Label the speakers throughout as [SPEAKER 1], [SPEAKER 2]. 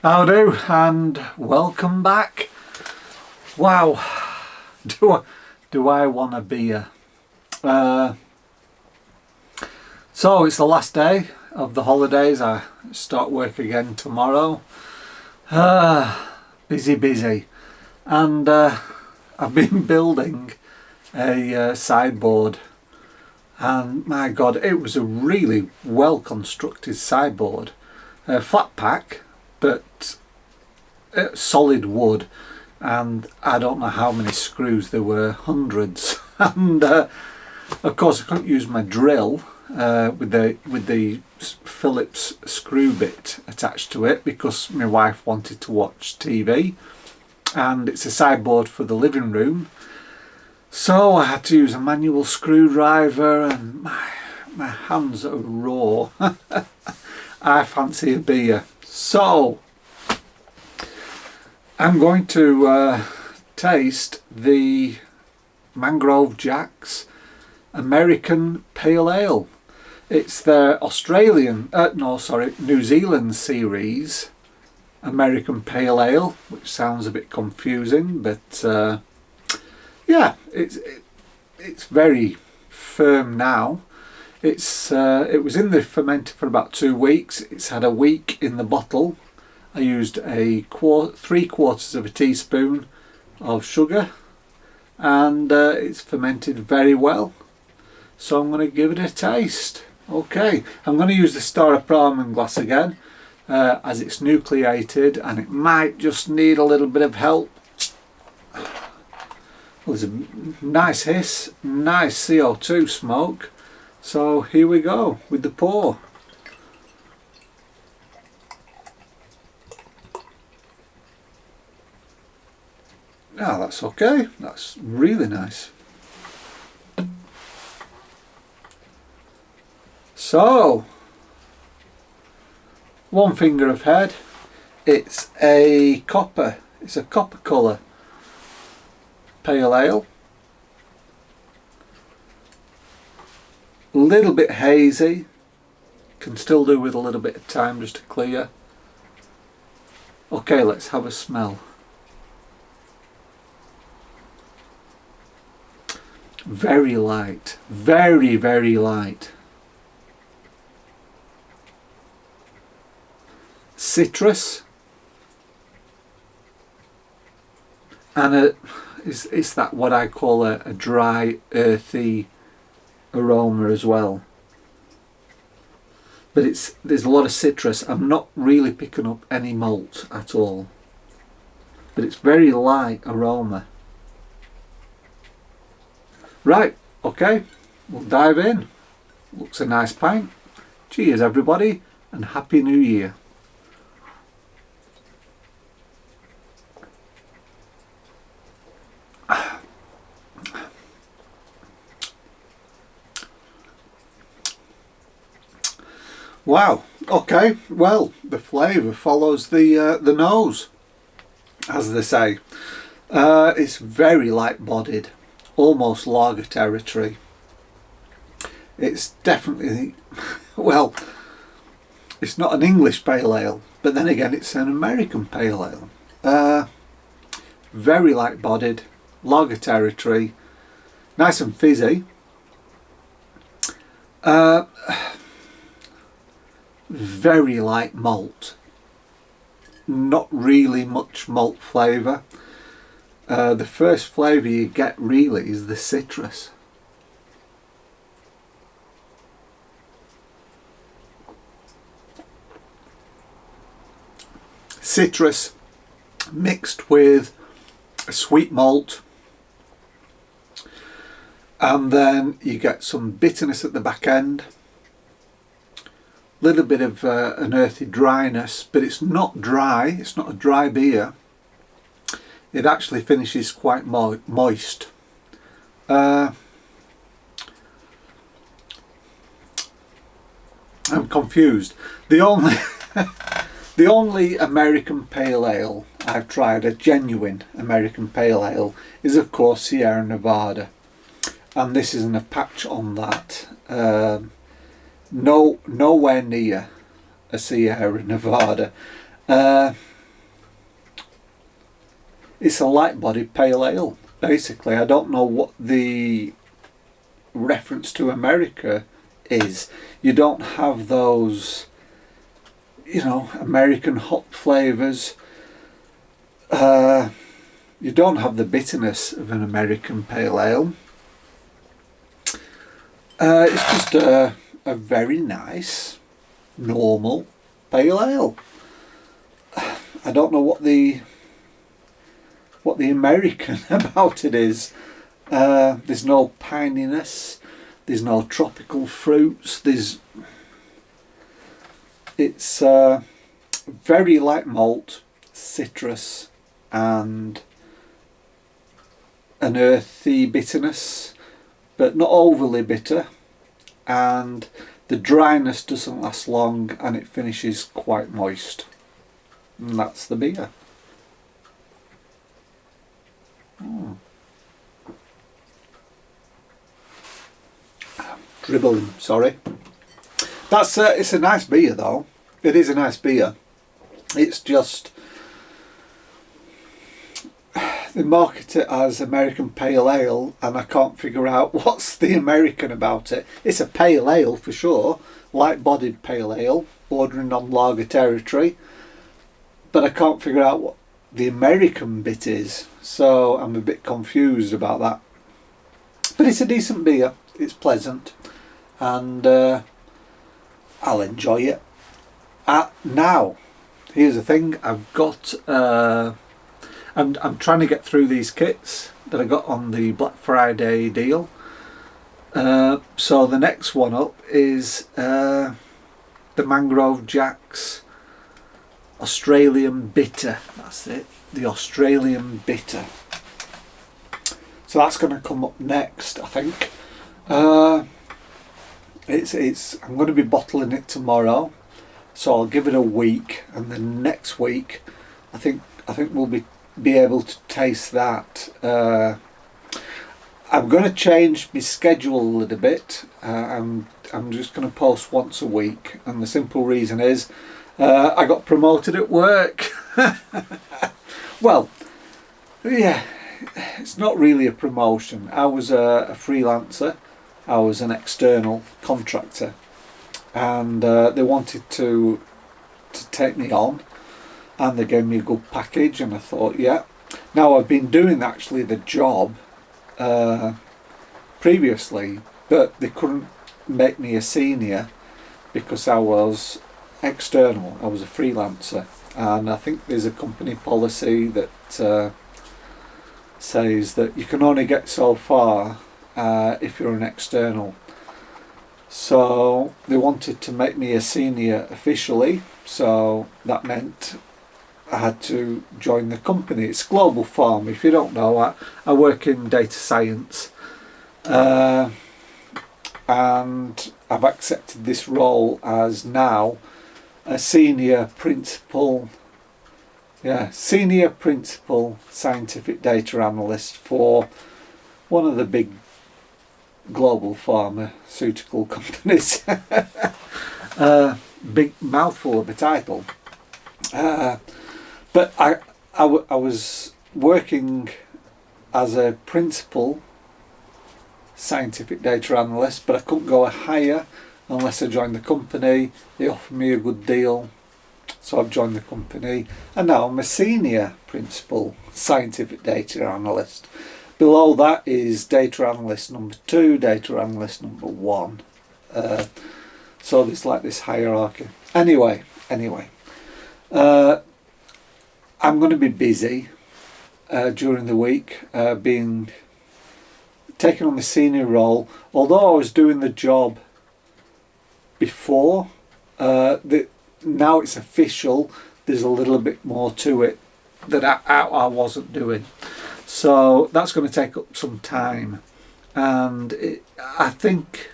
[SPEAKER 1] How do, and welcome back. Wow, do I want a beer? So it's the last day of the holidays. I start work again tomorrow. Busy, and I've been building a sideboard, and my God, it was a really well constructed sideboard, flat pack, but solid wood, and I don't know how many screws there were, hundreds. And of course I couldn't use my drill with the Phillips screw bit attached to it because my wife wanted to watch TV, and it's a sideboard for the living room, so I had to use a manual screwdriver, and my hands are raw. I fancy a beer. So I'm going to taste the Mangrove Jack's American Pale Ale. It's their New Zealand series American Pale Ale, which sounds a bit confusing, but yeah, it's very firm now. It was in the fermenter for about 2 weeks. It's had a week in the bottle. I used 3/4 of a teaspoon of sugar, and it's fermented very well. So I'm going to give it a taste. Okay, I'm going to use the styrofoam glass again, as it's nucleated and it might just need a little bit of help. Well, there's a nice hiss, nice CO2 smoke. So here we go with the pour. Ah, that's okay. That's really nice. So, one finger of head. It's a copper colour pale ale. A little bit hazy, can still do with a little bit of time just to clear. Okay, let's have a smell. Very light, very light. Citrus, and it's that what I call a dry, earthy aroma as well, but there's a lot of citrus. I'm not really picking up any malt at all, but it's very light aroma. Right, okay, we'll dive in. Looks a nice pint. Cheers everybody, and Happy New Year. Wow, okay, well, the flavour follows the nose, as they say. It's very light bodied, almost lager territory. It's definitely, well, it's not an English pale ale, but then again it's an American pale ale. Very light bodied, lager territory, nice and fizzy. Very light malt, not really much malt flavour. The first flavour you get really is the citrus. Citrus mixed with a sweet malt, and then you get some bitterness at the back end. Little bit of an earthy dryness, but it's not dry. It's not a dry beer. It actually finishes quite moist. I'm confused. The only American pale ale I've tried, a genuine American pale ale, is of course Sierra Nevada, and this isn't a patch on that. Nowhere near a Sierra Nevada. It's a light bodied pale ale, basically. I don't know what the reference to America is. You don't have those, you know, American hop flavours. You don't have the bitterness of an American pale ale. It's just a very nice, normal pale ale. I don't know what the American about it is. There's no pininess. There's no tropical fruits. It's very light malt, citrus, and an earthy bitterness, but not overly bitter, and the dryness doesn't last long and it finishes quite moist. And that's the beer. Dribbling, sorry. That's it's a nice beer though. It is a nice beer. It's just they market it as American Pale Ale and I can't figure out what's the American about it. It's a pale ale for sure, light bodied pale ale, bordering on lager territory, but I can't figure out what the American bit is, so I'm a bit confused about that. But it's a decent beer, it's pleasant, and I'll enjoy it. Now, here's the thing, I've got I'm trying to get through these kits that I got on the Black Friday deal. So the next one up is the Mangrove Jack's Australian Bitter. That's it, the Australian Bitter. So that's going to come up next, I think. It's I'm going to be bottling it tomorrow, so I'll give it a week, and then next week I think we'll be able to taste that. I'm going to change my schedule a little bit. I'm just going to post once a week, and the simple reason is I got promoted at work. Well, yeah, it's not really a promotion. I was a freelancer. I was an external contractor, and they wanted to take me on, and they gave me a good package, and I thought, yeah. Now I've been doing actually the job previously, but they couldn't make me a senior because I was external. I was a freelancer, and I think there's a company policy that says that you can only get so far if you're an external. So they wanted to make me a senior officially, so that meant I had to join the company. It's Global Farm. If you don't know, I work in data science, and I've accepted this role as now a senior principal scientific data analyst for one of the big global pharmaceutical companies. Big mouthful of a title. But I was working as a principal scientific data analyst, but I couldn't go higher unless I joined the company. They offered me a good deal, so I've joined the company, and now I'm a senior principal scientific data analyst. Below that is data analyst number 2, data analyst number 1. So there's like this hierarchy. Anyway, I'm going to be busy during the week, being taken on the senior role. Although I was doing the job before, now it's official. There's a little bit more to it that I wasn't doing. So that's going to take up some time, and I think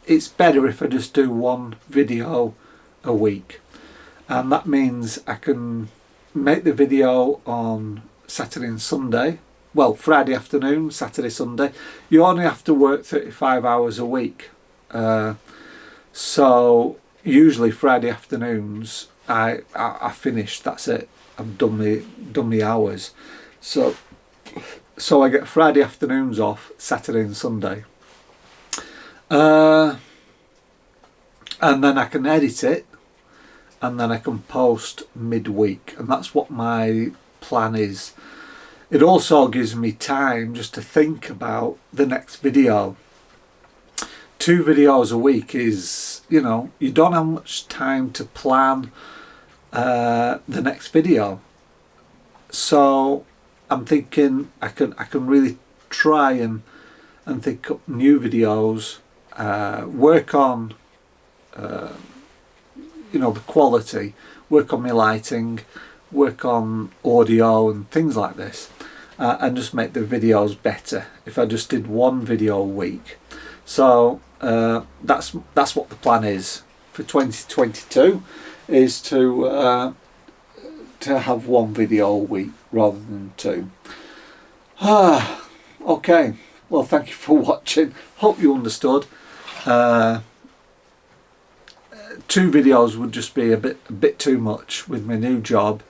[SPEAKER 1] it's better if I just do one video a week, and that means I can make the video on Saturday and Sunday. Well, Friday afternoon, Saturday, Sunday. You only have to work 35 hours a week, so usually Friday afternoons I finish. That's it. I've done my hours. So I get Friday afternoons off, Saturday and Sunday. And then I can edit it, and then I can post midweek, and that's what my plan is. It also gives me time just to think about the next video. 2 videos a week is, you know, you don't have much time to plan the next video. So I'm thinking I can really try and think up new videos, work on you know, the quality, work on my lighting, work on audio and things like this, and just make the videos better if I just did 1 video a week. So that's what the plan is for 2022, is to have 1 video a week rather than 2. Okay, well, thank you for watching. Hope you understood. 2 videos would just be a bit too much with my new job,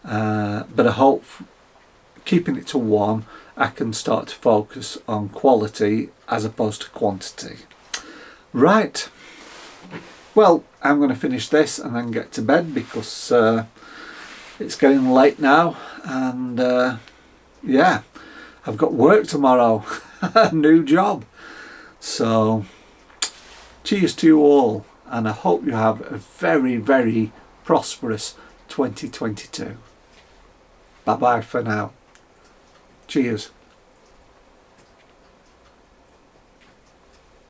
[SPEAKER 1] but I hope keeping it to 1, I can start to focus on quality as opposed to quantity. Right, well, I'm going to finish this and then get to bed, because it's getting late now, and yeah, I've got work tomorrow. A new job. So cheers to you all, and I hope you have a very, very prosperous 2022. Bye bye for now. Cheers.